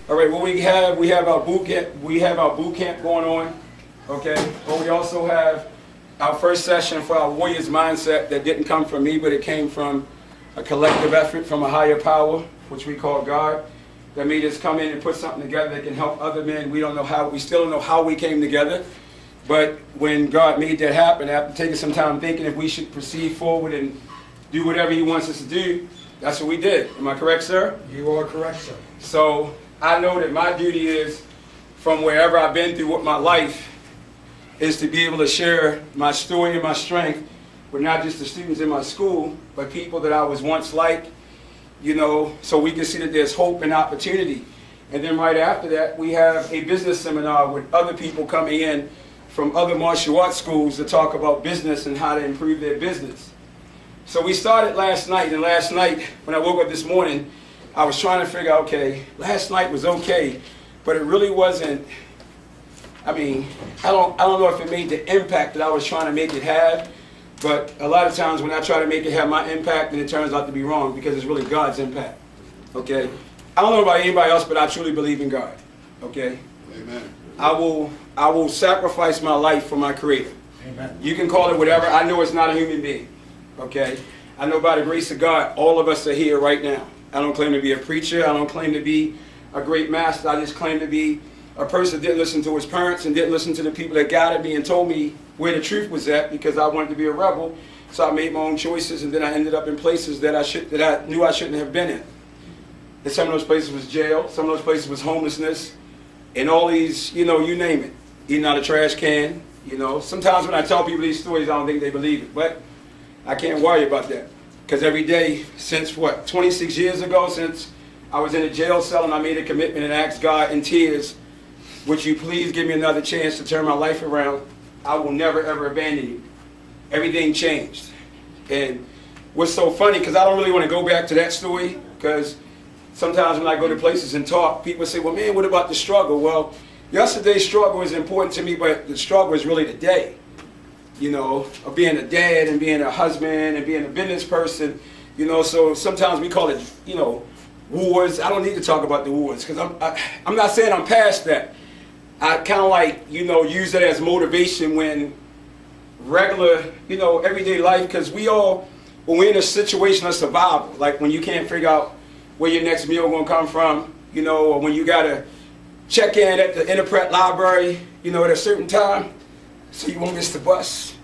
All right, well we have our boot camp going on, okay? But we also have our first session for our Warriors Mindset that didn't come from me, but it came from a collective effort from a higher power, which we call God, that made us come in and put something together that can help other men. We still don't know how we came together, but when God made that happen, after taking some time thinking if we should proceed forward and do whatever He wants us to do, that's what we did. Am I correct, sir? You are correct, sir. So I know that my duty is, from wherever I've been through with my life, is to be able to share my story and my strength with not just the students in my school, but people that I was once like, so we can see that there's hope and opportunity. And then right after that, we have a business seminar with other people coming in from other martial arts schools to talk about business and how to improve their business. So we started last night, and last night, when I woke up this morning, I was trying to figure out, okay, last night was okay, but it really wasn't. I mean, I don't know if it made the impact that I was trying to make it have, but a lot of times when I try to make it have my impact, then it turns out to be wrong because it's really God's impact, okay? I don't know about anybody else, but I truly believe in God, okay? Amen. I will sacrifice my life for my Creator. Amen. You can call it whatever. I know it's not a human being, okay? I know by the grace of God, all of us are here right now. I don't claim to be a preacher. I don't claim to be a great master. I just claim to be a person that didn't listen to his parents and didn't listen to the people that guided me and told me where the truth was at, because I wanted to be a rebel. So I made my own choices, and then I ended up in places that I knew I shouldn't have been in. And some of those places was jail. Some of those places was homelessness. And all these, you name it. Eating out a trash can. Sometimes when I tell people these stories, I don't think they believe it. But I can't worry about that. Because every day since, 26 years ago, since I was in a jail cell and I made a commitment and asked God in tears, would you please give me another chance to turn my life around? I will never, ever abandon you. Everything changed. And what's so funny, because I don't really want to go back to that story, because sometimes when I go to places and talk, people say, well, man, what about the struggle? Well, yesterday's struggle is important to me, but the struggle is really today. Of being a dad and being a husband and being a business person, so sometimes we call it, wars. I don't need to talk about the wars, because I'm not saying I'm past that. I kind of like, use it as motivation when regular, everyday life, because when we're in a situation of survival, like when you can't figure out where your next meal going to come from, or when you got to check in at the Interpret library, at a certain time, so you won't miss the bus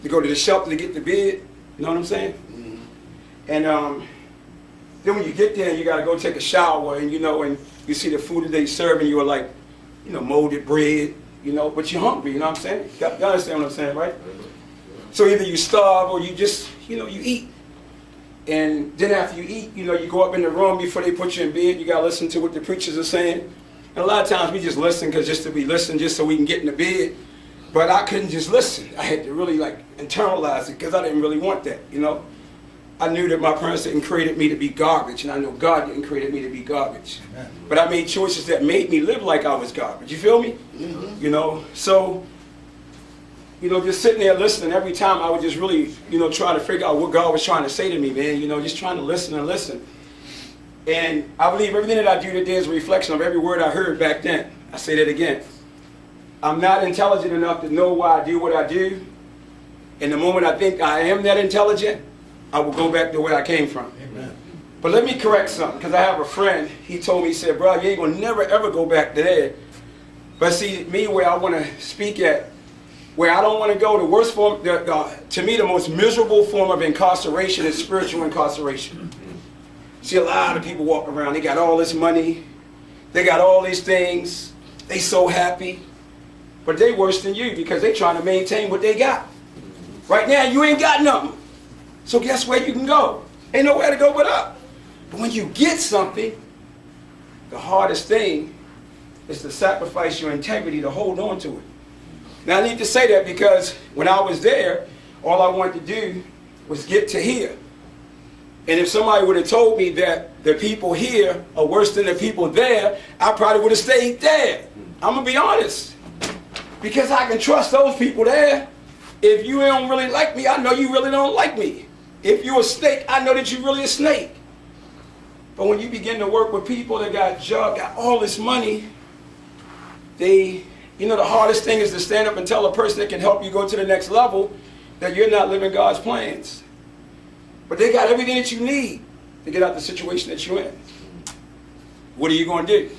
to go to the shelter to get the bed, you know what I'm saying? Mm-hmm. And then when you get there and you got to go take a shower, and and you see the food that they serve, and you are like, molded bread, but you're hungry, you know what I'm saying? You understand what I'm saying, right? So either you starve or you just, you eat. And then after you eat, you go up in the room before they put you in bed, you got to listen to what the preachers are saying. And a lot of times we just listen just so we can get in the bed. But I couldn't just listen. I had to really internalize it, because I didn't really want that, I knew that my parents didn't create me to be garbage, and I know God didn't create me to be garbage. Amen. But I made choices that made me live like I was garbage. You feel me? Mm-hmm. So, just sitting there listening, every time I would just really, try to figure out what God was trying to say to me, man, just trying to listen and listen. And I believe everything that I do today is a reflection of every word I heard back then. I say that again. I'm not intelligent enough to know why I do what I do. And the moment I think I am that intelligent, I will go back to where I came from. Amen. But let me correct something, because I have a friend, he told me, he said, bro, you ain't going to never ever go back to there. But see, me, where I want to speak at, where I don't want to go, the worst form, to me, the most miserable form of incarceration is spiritual incarceration. See, a lot of people walk around, they got all this money, they got all these things, they so happy, but they worse than you, because they trying to maintain what they got. Right now, you ain't got nothing. So guess where you can go? Ain't nowhere to go but up. But when you get something, the hardest thing is to sacrifice your integrity to hold on to it. Now I need to say that because when I was there, all I wanted to do was get to here. And if somebody would have told me that the people here are worse than the people there, I probably would have stayed there. I'm going to be honest. Because I can trust those people there. If you don't really like me, I know you really don't like me. If you're a snake, I know that you're really a snake. But when you begin to work with people that got all this money, the hardest thing is to stand up and tell a person that can help you go to the next level that you're not living God's plans. But they got everything that you need to get out the situation that you're in. What are you going to do?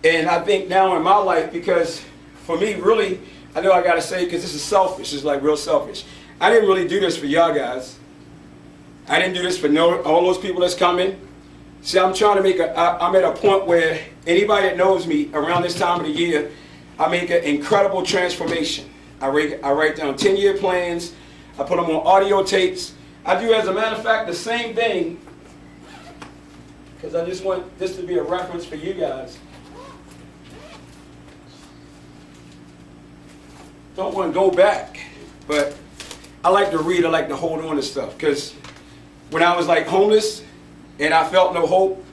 And I think now in my life, because for me, really, I know I got to say, because this is selfish, it's like real selfish. I didn't really do this for y'all guys. I didn't do this for all those people that's coming. See, I'm trying to I'm at a point where anybody that knows me around this time of the year, I make an incredible transformation. I write down 10-year plans. I put them on audio tapes. I do, as a matter of fact, the same thing, because I just want this to be a reference for you guys. Don't want to go back, but I like to read. I like to hold on to stuff, because when I was like homeless and I felt no hope,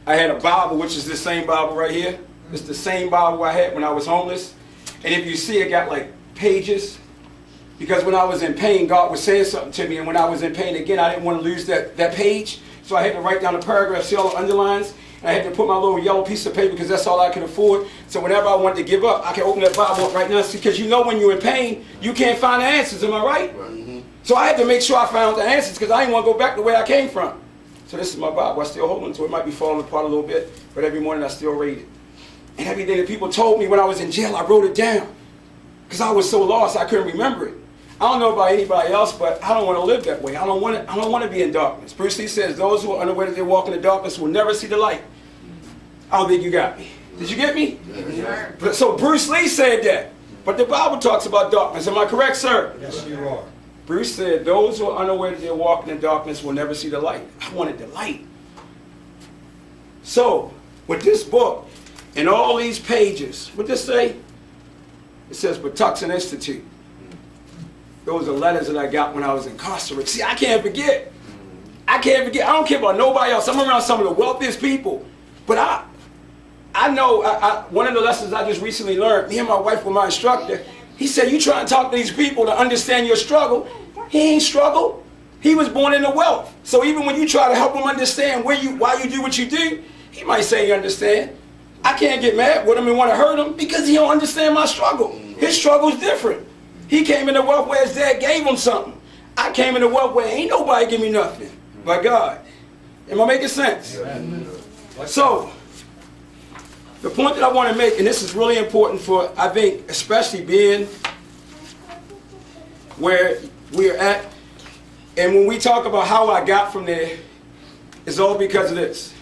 I had a Bible, which is the same Bible right here. It's the same Bible I had when I was homeless. And if you see, it got like pages, because when I was in pain, God was saying something to me, and when I was in pain again, I didn't want to lose that page, so I had to write down the paragraph, see all the underlines, and I had to put my little yellow piece of paper, because that's all I could afford. So whenever I wanted to give up, I can open that Bible up right now, because when you're in pain, you can't find the answers, am I right? Mm-hmm. So I had to make sure I found the answers, because I didn't want to go back the way I came from. So this is my Bible. I still hold on to it. It might be falling apart a little bit, but every morning I still read it. And everything that people told me when I was in jail, I wrote it down, because I was so lost I couldn't remember it. I don't know about anybody else, but I don't want to live that way. I don't want to be in darkness. Bruce Lee says, those who are unaware that they walk in the darkness will never see the light. I don't think you got me. Did you get me? Yes. So Bruce Lee said that. But the Bible talks about darkness. Am I correct, sir? Yes, you are. Bruce said, those who are unaware that they walk in the darkness will never see the light. I wanted the light. So, with this book and all these pages, what does it say? It says Patuxent Institute. Those are letters that I got when I was incarcerated. See, I can't forget. I don't care about nobody else. I'm around some of the wealthiest people. But I know, one of the lessons I just recently learned, me and my wife were my instructor, he said, you try to talk to these people to understand your struggle. He ain't struggled. He was born into wealth. So even when you try to help him understand why you do what you do, he might say you understand. I can't get mad with him and want to hurt him, because he don't understand my struggle. His struggle is different. He came into wealth where his dad gave him something. I came into wealth where ain't nobody give me nothing but God. Am I making sense? Amen. So, the point that I want to make, and this is really important for, I think, especially being where we're at, and when we talk about how I got from there, it's all because of this.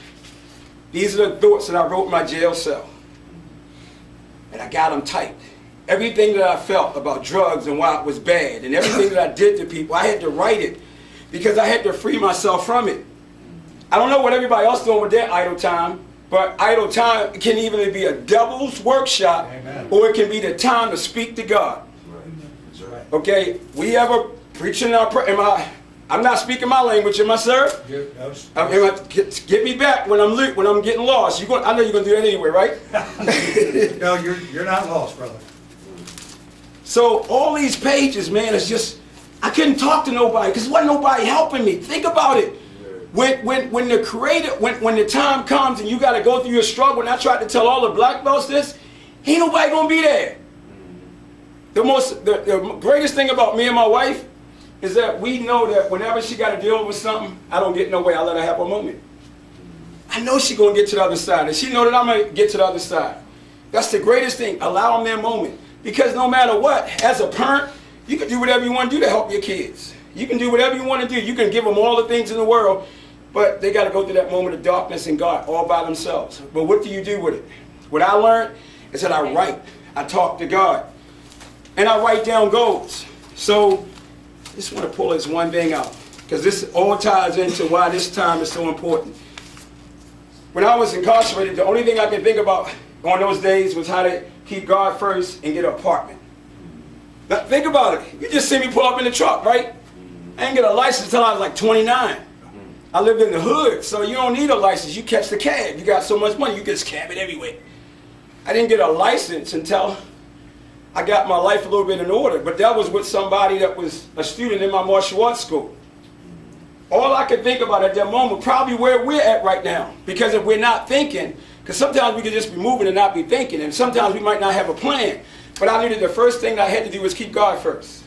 These are the thoughts that I wrote in my jail cell. And I got them typed. Everything that I felt about drugs and why it was bad, and everything that I did to people, I had to write it, because I had to free myself from it. I don't know what everybody else doing with their idle time, but idle time can even be a devil's workshop. Amen. Or it can be the time to speak to God. Right. Okay, we ever preaching our prayer? I'm not speaking my language, am I, sir? Get me back when I'm getting lost. I know you're gonna do that anyway, right? No, you're not lost, brother. So all these pages, man, it's just, I couldn't talk to nobody because wasn't nobody helping me. Think about it. When the creator, when the time comes and you got to go through your struggle, and I tried to tell all the black belts this, ain't nobody gonna be there. The greatest thing about me and my wife is that we know that whenever she got to deal with something, I don't get no way. I let her have a moment. I know she gonna get to the other side, and she know that I'm gonna get to the other side. That's the greatest thing. Allow them their moment. Because no matter what, as a parent, you can do whatever you want to do to help your kids. You can do whatever you want to do. You can give them all the things in the world, but they got to go through that moment of darkness in God all by themselves. But what do you do with it? What I learned is that I write. I talk to God. And I write down goals. So I just want to pull this one thing out, because this all ties into why this time is so important. When I was incarcerated, the only thing I could think about on those days was how to keep God first and get an apartment. Now think about it. You just see me pull up in the truck, right? I didn't get a license until I was like 29. I lived in the hood, so you don't need a license. You catch the cab. You got so much money, you can just cab it everywhere. I didn't get a license until I got my life a little bit in order, but that was with somebody that was a student in my martial arts school. all I could think about at that moment, probably where we're at right now. Because if we're not thinking, because sometimes we could just be moving and not be thinking, and sometimes we might not have a plan. But I knew that the first thing I had to do was keep God first.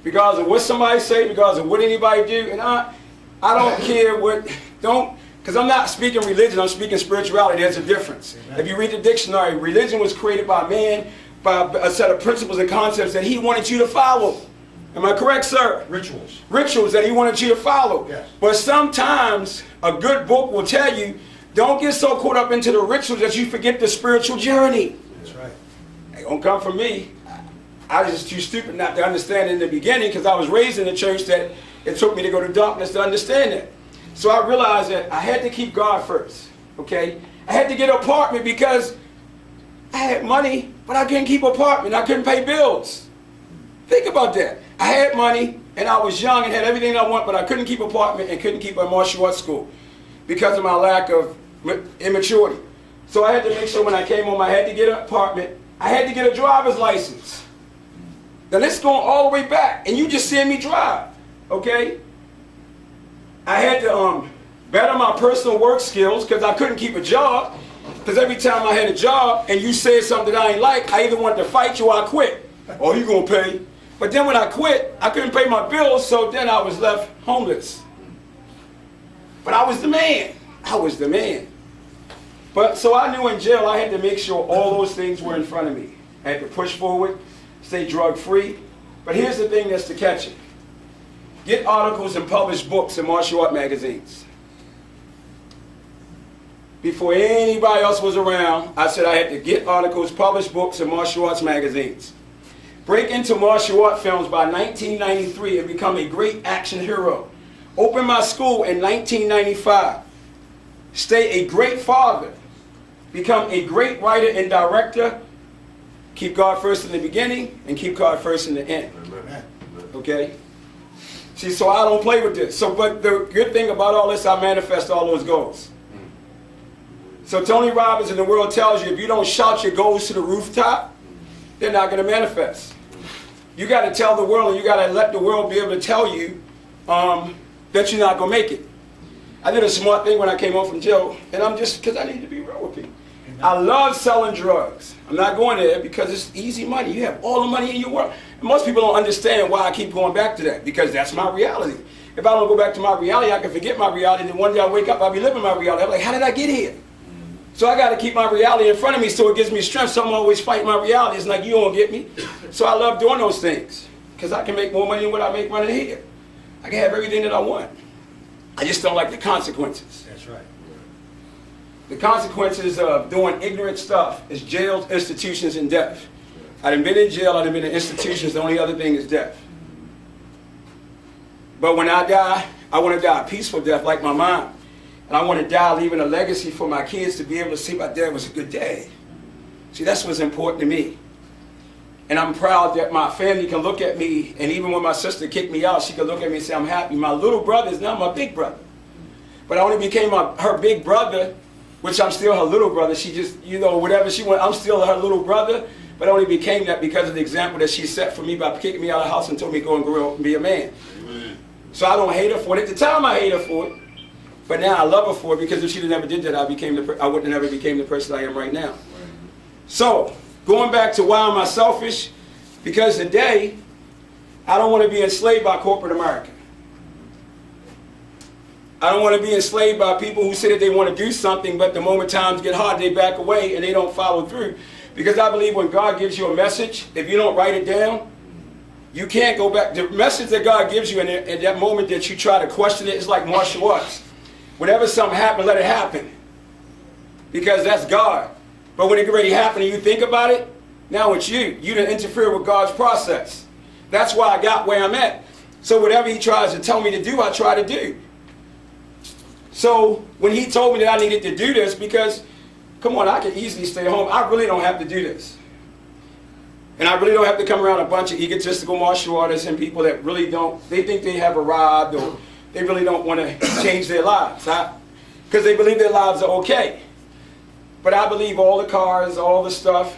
Regardless of what somebody say, regardless of what anybody do, and I don't care what, because I'm not speaking religion, I'm speaking spirituality. There's a difference. Amen. If you read the dictionary, religion was created by man, by a set of principles and concepts that he wanted you to follow. Am I correct, sir? Rituals. Rituals that he wanted you to follow. Yes. But sometimes a good book will tell you, don't get so caught up into the rituals that you forget the spiritual journey. That's right. It don't come from me. I was just too stupid not to understand it in the beginning, because I was raised in a church that it took me to go to darkness to understand it. So I realized that I had to keep God first. Okay? I had to get an apartment because I had money, but I couldn't keep an apartment. I couldn't pay bills. Think about that. I had money, and I was young and had everything I want, but I couldn't keep an apartment and couldn't keep a martial arts school because of my lack of immaturity. So I had to make sure when I came home, I had to get an apartment. I had to get a driver's license. Now this is going all the way back, and you just seeing me drive, okay? I had to better my personal work skills because I couldn't keep a job. Because every time I had a job and you said something that I ain't like, I either wanted to fight you or I quit. Oh, you gonna pay? But then when I quit, I couldn't pay my bills, so then I was left homeless. But I was the man. I was the man. But so I knew in jail I had to make sure all those things were in front of me. I had to push forward, stay drug free. But here's the thing that's to catch it. Get articles and publish books in martial art magazines. Before anybody else was around, I said I had to get articles, publish books in martial arts magazines. Break into martial art films by 1993 and become a great action hero. Open my school in 1995. Stay a great father. Become a great writer and director. Keep God first in the beginning and keep God first in the end. Okay? See, so I don't play with this. So, but the good thing about all this, I manifest all those goals. So Tony Robbins in the world tells you, if you don't shout your goals to the rooftop, they're not going to manifest. You got to tell the world, and you got to let the world be able to tell you that you're not going to make it. I did a smart thing when I came home from jail, and I'm just, because I need to be real with people. I love selling drugs. I'm not going there because it's easy money. You have all the money in your world. And most people don't understand why I keep going back to that, because that's my reality. If I don't go back to my reality, I can forget my reality, and then one day I wake up, I'll be living my reality. I'm like, how did I get here? So I got to keep my reality in front of me so it gives me strength. So I'm always fighting my reality. It's like, you don't get me. So I love doing those things because I can make more money than what I make running here. I can have everything that I want. I just don't like the consequences. That's right. The consequences of doing ignorant stuff is jails, institutions, and death. I done been in jail, I done been in institutions. The only other thing is death. But when I die, I want to die a peaceful death like my mom. And I want to die leaving a legacy for my kids to be able to see my dad was a good dad. See, that's what's important to me. And I'm proud that my family can look at me, and even when my sister kicked me out, she could look at me and say, I'm happy. My little brother is now my big brother. But I only became her big brother, which I'm still her little brother. She just, you know, whatever she went, I'm still her little brother. But I only became that because of the example that she set for me by kicking me out of the house and told me to go and grow up and be a man. Amen. So I don't hate her for it. At the time I hate her for it. But now I love her for it, because if she never did that, I wouldn't have never became the person I am right now. So, going back to why am I selfish? Because today, I don't want to be enslaved by corporate America. I don't want to be enslaved by people who say that they want to do something, but the moment times get hard, they back away and they don't follow through. Because I believe when God gives you a message, if you don't write it down, you can't go back. The message that God gives you in that moment that you try to question it is like martial arts. Whenever something happens, let it happen. Because that's God. But when it already happened and you think about it, now it's you. You didn't interfere with God's process. That's why I got where I'm at. So whatever he tries to tell me to do, I try to do. So when he told me that I needed to do this, because, come on, I can easily stay home. I really don't have to do this. And I really don't have to come around a bunch of egotistical martial artists and people that really don't, they think they have arrived, or they really don't want to change their lives, because they believe their lives are okay. But I believe all the cars, all the stuff,